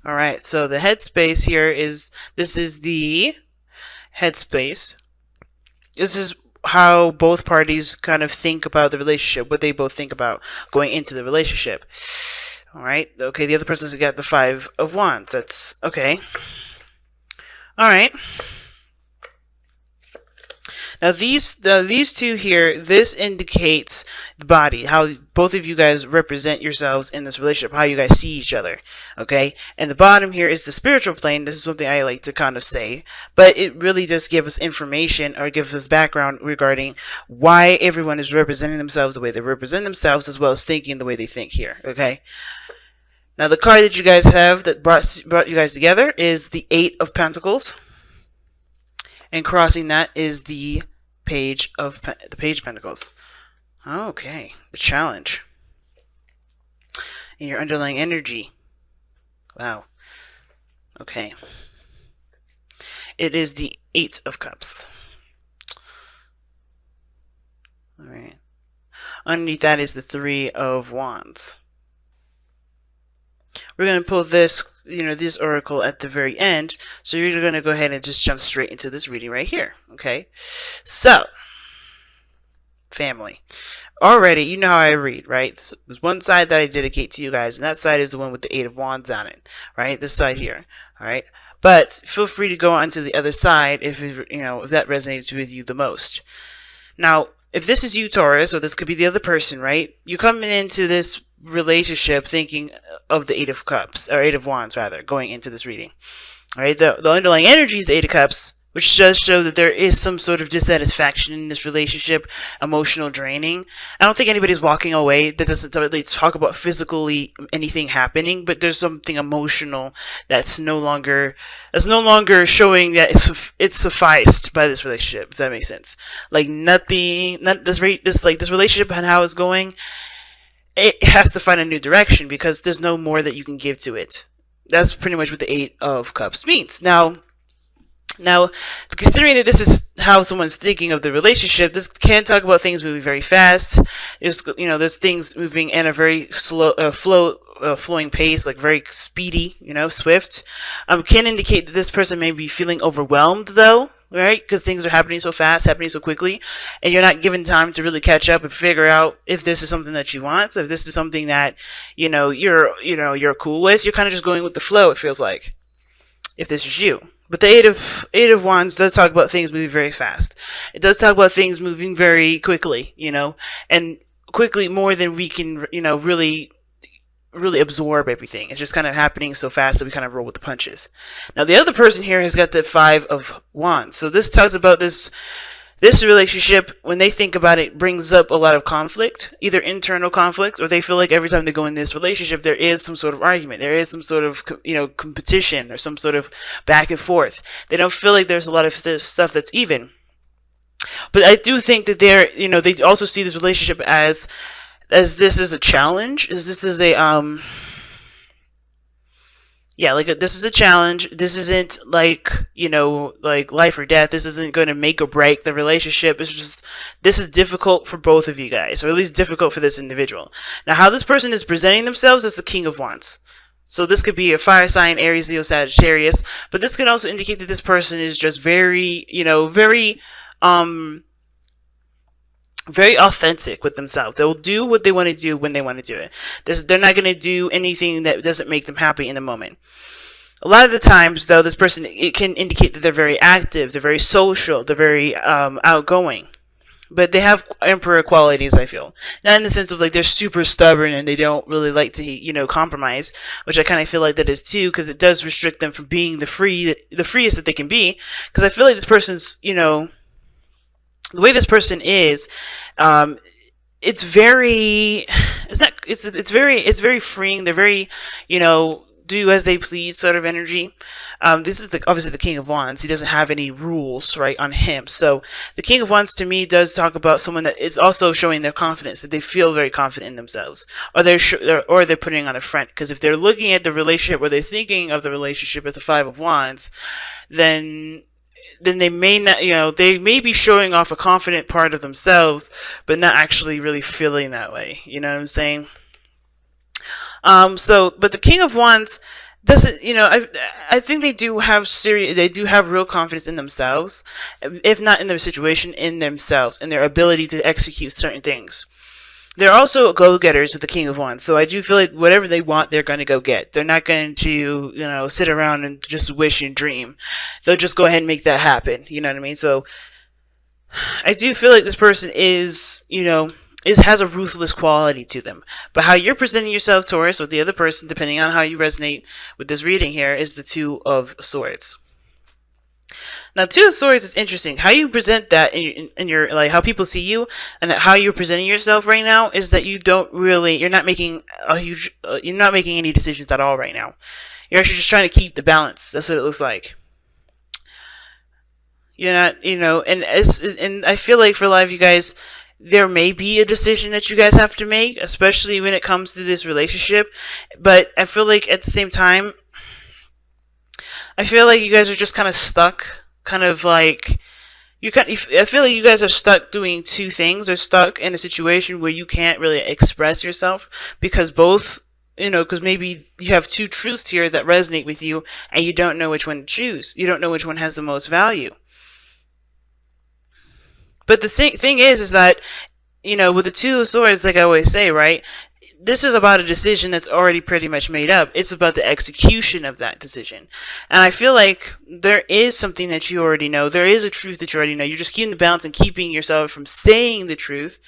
All right, so the headspace here is, this is the headspace. This is how both parties kind of think about the relationship, what they both think about going into the relationship. All right, okay, the other person's got the Five of Wands. That's okay. All right. Now these two here, this indicates the body, how both of you guys represent yourselves in this relationship, how you guys see each other, okay? And the bottom here is the spiritual plane. This is something I like to kind of say, but it really just gives us information or gives us background regarding why everyone is representing themselves the way they represent themselves, as well as thinking the way they think here, okay? Now the card that you guys have that brought you guys together is the Eight of Pentacles, and crossing that is the Page of Pentacles. Okay, the challenge. And your underlying energy. Wow. Okay. It is the Eight of Cups. All right. Underneath that is the Three of Wands. We're going to pull this, this oracle at the very end. So you're going to go ahead and just jump straight into this reading right here. Okay. So, family. Already, you know how I read, right? There's one side that I dedicate to you guys, and that side is the one with the Eight of Wands on it, right? This side here, all right? But feel free to go on to the other side if if that resonates with you the most. Now, if this is you, Taurus, or this could be the other person, right? You're coming into this relationship thinking of the Eight of Cups, or Eight of Wands rather, going into this reading. All right, the underlying energy is the Eight of Cups, which does show that there is some sort of dissatisfaction in this relationship, emotional draining. I don't think anybody's walking away. That doesn't really talk about physically anything happening, but there's something emotional that's no longer showing that it's sufficed by this relationship. If that makes sense, like this relationship and how it's going, it has to find a new direction because there's no more that you can give to it. That's pretty much what the Eight of Cups means. Now, considering that this is how someone's thinking of the relationship, this can talk about things moving very fast. There's things moving in a very slow, flowing pace, like very speedy, swift. Can indicate that this person may be feeling overwhelmed, though, right? Because things are happening so fast, happening so quickly, and you're not given time to really catch up and figure out if this is something that you want, so if this is something that you're cool with. You're kind of just going with the flow. It feels like, if this is you. But the Eight of Wands does talk about things moving very fast. It does talk about things moving very quickly, and quickly more than we can, really absorb everything. It's just kind of happening so fast that we kind of roll with the punches. Now, the other person here has got the Five of Wands. So this talks about this relationship, when they think about it, brings up a lot of conflict, either internal conflict, or they feel like every time they go in this relationship, there is some sort of argument, there is some sort of, competition, or some sort of back and forth. They don't feel like there's a lot of this stuff that's even. But I do think that they also see this relationship as this is a challenge, this is a, this is a challenge. This isn't like life or death. This isn't going to make or break the relationship. It's just, this is difficult for both of you guys, or at least difficult for this individual. Now, how this person is presenting themselves is the King of Wands. So this could be a fire sign, Aries, Leo, Sagittarius, but this could also indicate that this person is just very authentic with themselves. They'll do what they want to do when they want to do it. They're not going to do anything that doesn't make them happy in the moment. A lot of the times, though, this person, it can indicate that they're very active, they're very social, they're very outgoing. But they have emperor qualities, I feel. Not in the sense of like they're super stubborn and they don't really like to, compromise, which I kind of feel like that is too, because it does restrict them from being the freest that they can be. Because I feel like this person's, the way this person is, it's very freeing. They're very, do as they please sort of energy. This is obviously the King of Wands. He doesn't have any rules, right, on him. So the King of Wands to me does talk about someone that is also showing their confidence, that they feel very confident in themselves, or they're putting on a front. Because if they're looking at the relationship, or they're thinking of the relationship as a Five of Wands, then they may not, they may be showing off a confident part of themselves, but not actually really feeling that way. You know what I'm saying? But the King of Wands, doesn't, I think they do have real confidence in themselves, if not in their situation, in themselves, in their ability to execute certain things. They're also go-getters with the King of Wands, so I do feel like whatever they want, they're going to go get. They're not going to, sit around and just wish and dream. They'll just go ahead and make that happen. You know what I mean? So I do feel like this person has a ruthless quality to them. But how you're presenting yourself, Taurus, or the other person, depending on how you resonate with this reading here, is the Two of Swords. Now, Two of Swords is interesting. How you present that in your like how people see you, and how you're presenting yourself right now is that you're not making you're not making any decisions at all right now. You're actually just trying to keep the balance. That's what it looks like. You're not, and I feel like for a lot of you guys, there may be a decision that you guys have to make, especially when it comes to this relationship. But I feel like at the same time, I feel like you guys are just kind of stuck, kind of like I feel like you guys are stuck doing two things. Or stuck in a situation where you can't really express yourself because because maybe you have two truths here that resonate with you, and you don't know which one to choose. You don't know which one has the most value. But the thing is that, with the Two of Swords, like I always say, right? This is about a decision that's already pretty much made up. It's about the execution of that decision. And I feel like there is something that you already know. There is a truth that you already know. You're just keeping the balance and keeping yourself from saying the truth,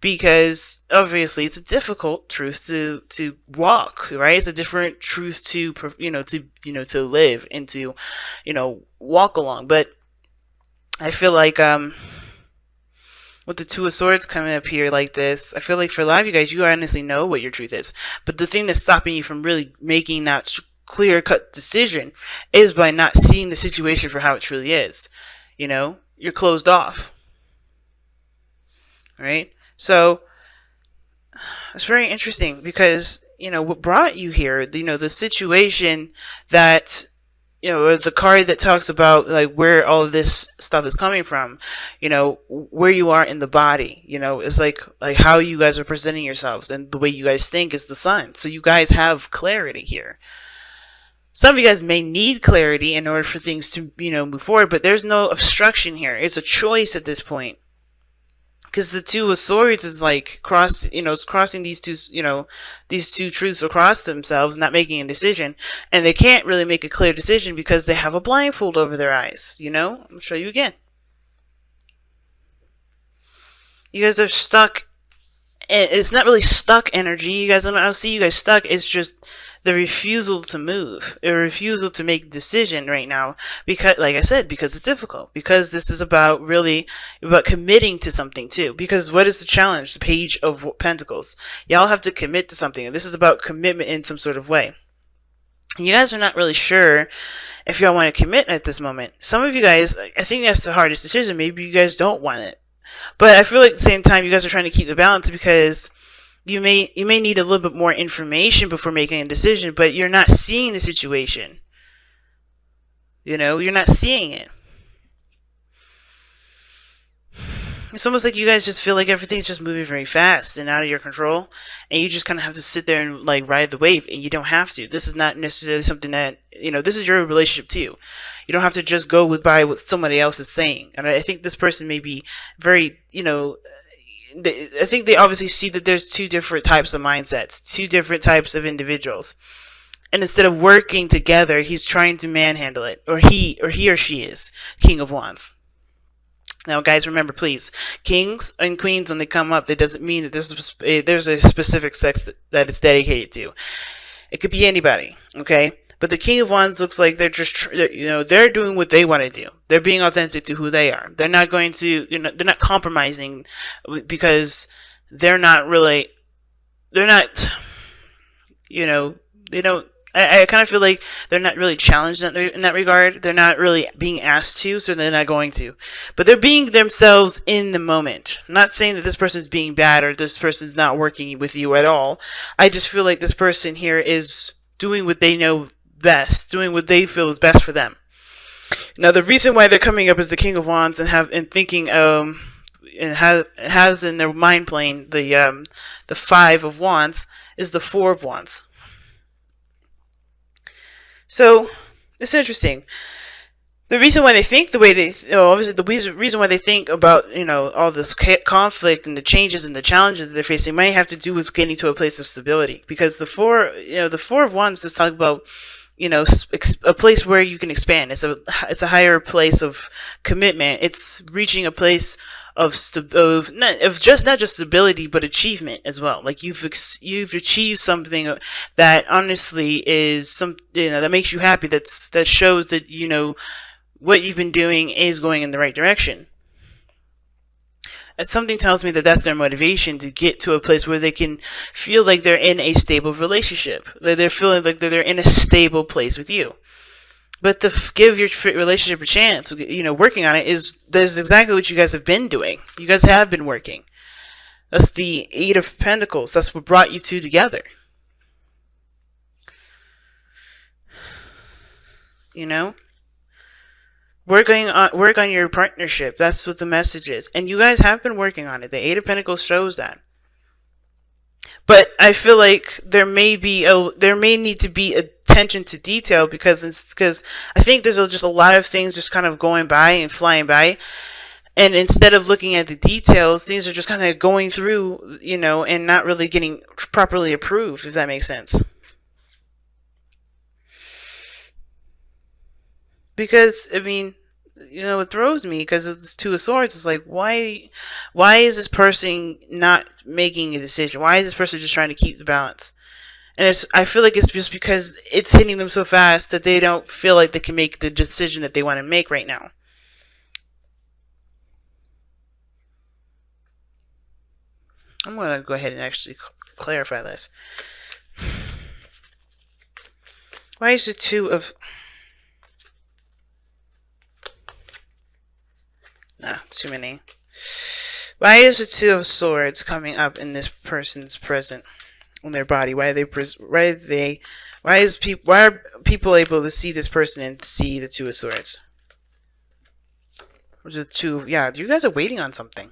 because obviously it's a difficult truth to walk, right? It's a different truth to live and to walk along. But I feel like with the Two of Swords coming up here like this, I feel like for a lot of you guys, you honestly know what your truth is. But the thing that's stopping you from really making that clear-cut decision is by not seeing the situation for how it truly is. You're closed off. Right? So, it's very interesting because, what brought you here, the situation that the card that talks about like where all of this stuff is coming from, where you are in the body, it's like how you guys are presenting yourselves, and the way you guys think is the Sun. So you guys have clarity here. Some of you guys may need clarity in order for things to, move forward, but there's no obstruction here. It's a choice at this point. Because the Two of Swords is like crossing these two truths across themselves, not making a decision, and they can't really make a clear decision because they have a blindfold over their eyes. I'll show you again. You guys are stuck. It's not really stuck energy. You guys, I don't see you guys stuck. It's just the refusal to move, a refusal to make a decision right now, because, like I said, because it's difficult, because this is about committing to something too. Because what is the challenge? The Page of Pentacles. Y'all have to commit to something, and this is about commitment in some sort of way. You guys are not really sure if y'all want to commit at this moment. Some of you guys, I think that's the hardest decision. Maybe you guys don't want it, but I feel like at the same time you guys are trying to keep the balance, because you may need a little bit more information before making a decision, but you're not seeing the situation. You're not seeing it. It's almost like you guys just feel like everything's just moving very fast and out of your control, and you just kind of have to sit there and like ride the wave, and you don't have to. This is not necessarily something that, this is your relationship too. You don't have to just go by what somebody else is saying. And I think this person may be very, I think they obviously see that there's two different types of mindsets, two different types of individuals. And instead of working together, he's trying to manhandle it. Or he or she is King of Wands. Now, guys, remember, please, kings and queens, when they come up, that doesn't mean that there's a specific sex that it's dedicated to. It could be anybody, okay? But the King of Wands looks like they're just, they're doing what they want to do. They're being authentic to who they are. They're not going to, they're not compromising, because they're not, they don't, I kind of feel like they're not really challenged in that regard. They're not really being asked to, so they're not going to. But they're being themselves in the moment. I'm not saying that this person's being bad or this person's not working with you at all. I just feel like this person here is doing what they know best, doing what they feel is best for them. Now, the reason why they're coming up as the King of Wands and thinking and has in their mind plane the Five of Wands is the Four of Wands. So it's interesting. The reason why they think the way they, obviously the reason why they think about, all this conflict and the changes and the challenges that they're facing might have to do with getting to a place of stability. Because the Four of Wands just talk about, a place where you can expand. It's a higher place of commitment. It's reaching a place of not just stability but achievement as well. Like you've achieved something that honestly is that makes you happy. That shows that what you've been doing is going in the right direction. And something tells me that that's their motivation to get to a place where they can feel like they're in a stable relationship. That they're feeling like they're in a stable place with you. But to give your relationship a chance, working on it that's exactly what you guys have been doing. You guys have been working. That's the Eight of Pentacles. That's what brought you two together. Work on your partnership. That's what the message is. And you guys have been working on it. The Eight of Pentacles shows that. But I feel like there may need to be attention to detail because I think there's just a lot of things just kind of going by and flying by. And instead of looking at the details, things are just kind of going through, and not really getting properly approved, if that makes sense. Because, it throws me because it's Two of Swords. It's like, why is this person not making a decision? Why is this person just trying to keep the balance? And I feel like it's just because it's hitting them so fast that they don't feel like they can make the decision that they want to make right now. I'm going to go ahead and actually clarify this. Why is the Two of... Nah, too many. Why is the Two of Swords coming up in this person's present on their body? Why are people able to see this person and see the Two of Swords? Or the two? Yeah, you guys are waiting on something.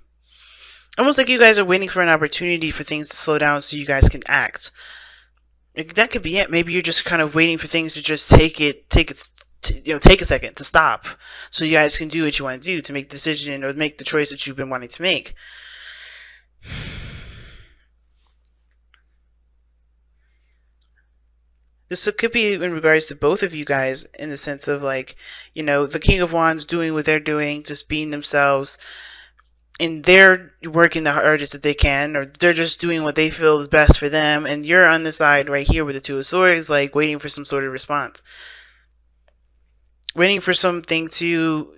Almost like you guys are waiting for an opportunity for things to slow down so you guys can act. That could be it. Maybe you're just kind of waiting for things to just take a second to stop, so you guys can do what you want to do to make the decision or make the choice that you've been wanting to make. This could be in regards to both of you guys, in the sense of like, the King of Wands doing what they're doing, just being themselves, and they're working the hardest that they can, or they're just doing what they feel is best for them, and you're on the side right here with the Two of Swords, like waiting for some sort of response. Waiting for something to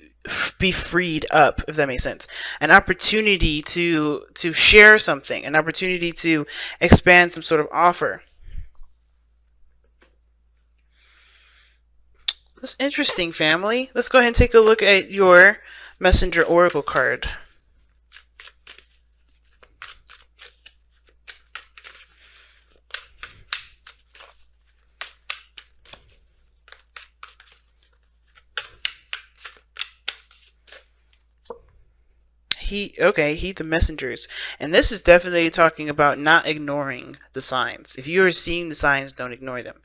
be freed up, if that makes sense. An opportunity to share something, an opportunity to expand some sort of offer. That's interesting, family. Let's go ahead and take a look at your Messenger Oracle card. Heed the messengers. And this is definitely talking about not ignoring the signs. If you are seeing the signs, don't ignore them.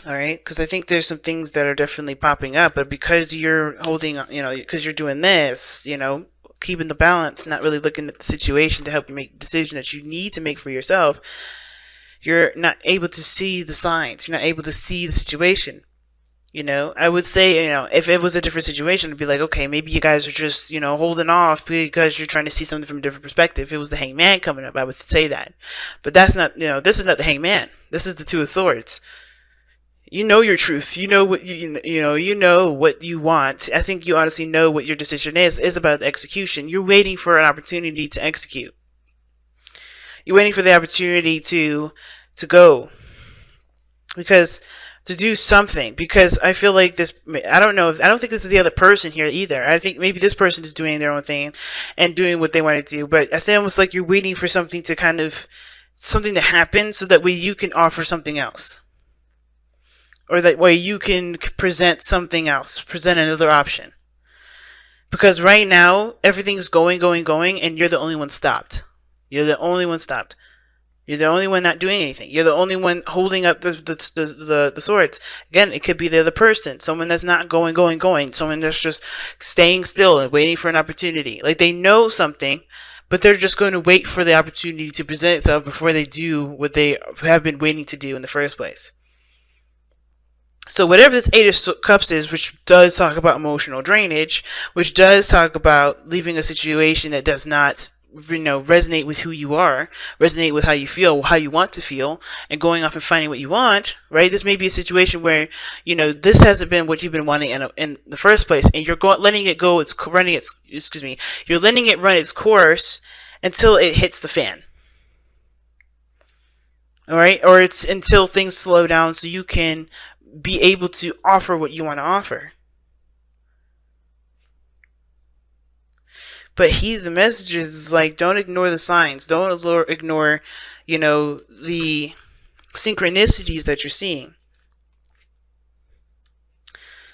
Alright? Because I think there's some things that are definitely popping up, but because you're holding, because you're doing this, keeping the balance, not really looking at the situation to help you make the decision that you need to make for yourself, you're not able to see the signs. You're not able to see the situation. I would say, if it was a different situation, it'd be like, okay, maybe you guys are just, holding off because you're trying to see something from a different perspective. If it was the Hangman coming up, I would say that. But that's not, this is not the Hangman. This is the Two of Swords. You know your truth. You know what you know what you want. I think you honestly know what your decision is. It's about the execution. You're waiting for an opportunity to execute. You're waiting for the opportunity to go. To do something, because I feel like this, I don't think this is the other person here either. I think maybe this person is doing their own thing and doing what they want to do, but I think almost like you're waiting for something to happen so that way you can offer something else, or that way you can present something else, present another option, because right now everything's going, and you're the only one stopped. You're You're the only one not doing anything. You're the only one holding up the swords. Again, it could be the other person, someone that's not going, someone that's just staying still and waiting for an opportunity. Like they know something, but they're just going to wait for the opportunity to present itself before they do what they have been waiting to do in the first place. So whatever this Eight of Cups is, which does talk about emotional drainage, which does talk about leaving a situation that does not, resonate with who you are, resonate with how you feel, how you want to feel, and going off and finding what you want, right? This may be a situation where, this hasn't been what you've been wanting in the first place, and you're letting it go. You're letting it run its course until it hits the fan. All right, or it's until things slow down so you can be able to offer what you want to offer. But the message is like, don't ignore the signs. Don't ignore, the synchronicities that you're seeing.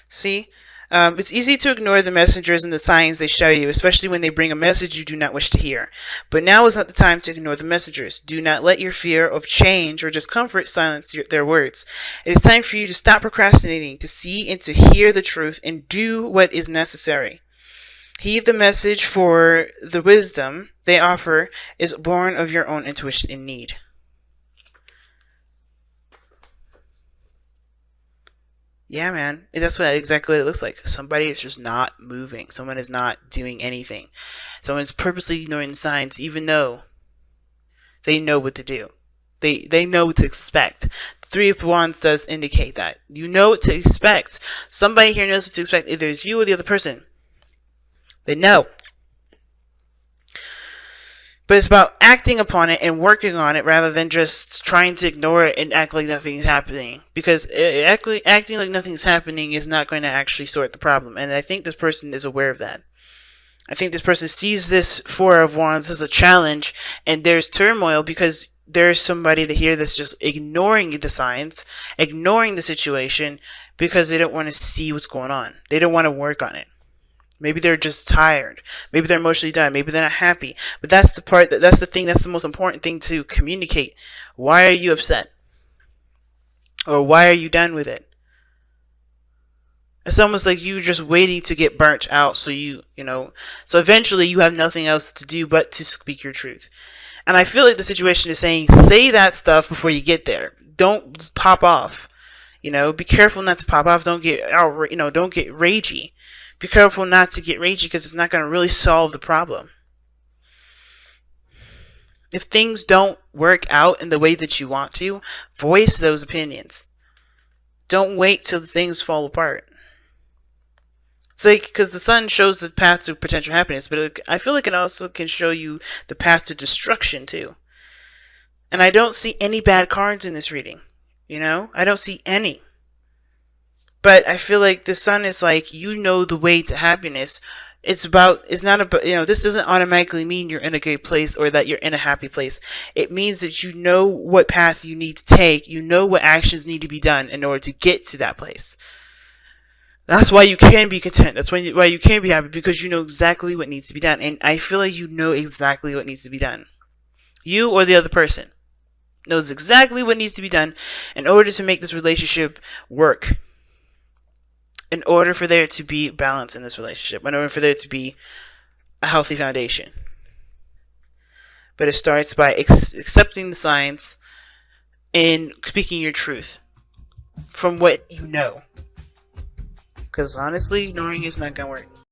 See? It's easy to ignore the messengers and the signs they show you, especially when they bring a message you do not wish to hear. But now is not the time to ignore the messengers. Do not let your fear of change or discomfort silence their words. It is time for you to stop procrastinating, to see and to hear the truth, and do what is necessary. Heed the message, for the wisdom they offer is born of your own intuition and need. Yeah, man. That's exactly what it looks like. Somebody is just not moving. Someone is not doing anything. Someone's purposely ignoring the signs, even though they know what to do. They know what to expect. The Three of Wands does indicate that. You know what to expect. Somebody here knows what to expect. Either it's you or the other person. They know. But it's about acting upon it and working on it rather than just trying to ignore it and act like nothing's happening. Because acting like nothing's happening is not going to actually sort the problem. And I think this person is aware of that. I think this person sees this Four of Wands as a challenge, and there's turmoil because there's somebody here that's just ignoring the signs, ignoring the situation because they don't want to see what's going on. They don't want to work on it. Maybe they're just tired. Maybe they're emotionally done. Maybe they're not happy. But that's the part, that's the thing, that's the most important thing to communicate. Why are you upset? Or why are you done with it? It's almost like you just waiting to get burnt out so so eventually you have nothing else to do but to speak your truth. And I feel like the situation is saying, say that stuff before you get there. Don't pop off. Be careful not to pop off. Don't get don't get ragey. Be careful not to get ragey because it's not going to really solve the problem. If things don't work out in the way that you want to, voice those opinions. Don't wait till things fall apart. It's like, because the sun shows the path to potential happiness, but I feel like it also can show you the path to destruction too. And I don't see any bad cards in this reading. I don't see any. But I feel like the sun is like, the way to happiness. It's not about, this doesn't automatically mean you're in a good place or that you're in a happy place. It means that you know what path you need to take. You know what actions need to be done in order to get to that place. That's why you can be content. That's why you can be happy, because you know exactly what needs to be done. And I feel like you know exactly what needs to be done. You or the other person knows exactly what needs to be done in order to make this relationship work. In order for there to be balance in this relationship, in order for there to be a healthy foundation. But it starts by accepting the signs and speaking your truth from what you know. Because honestly, ignoring is not going to work.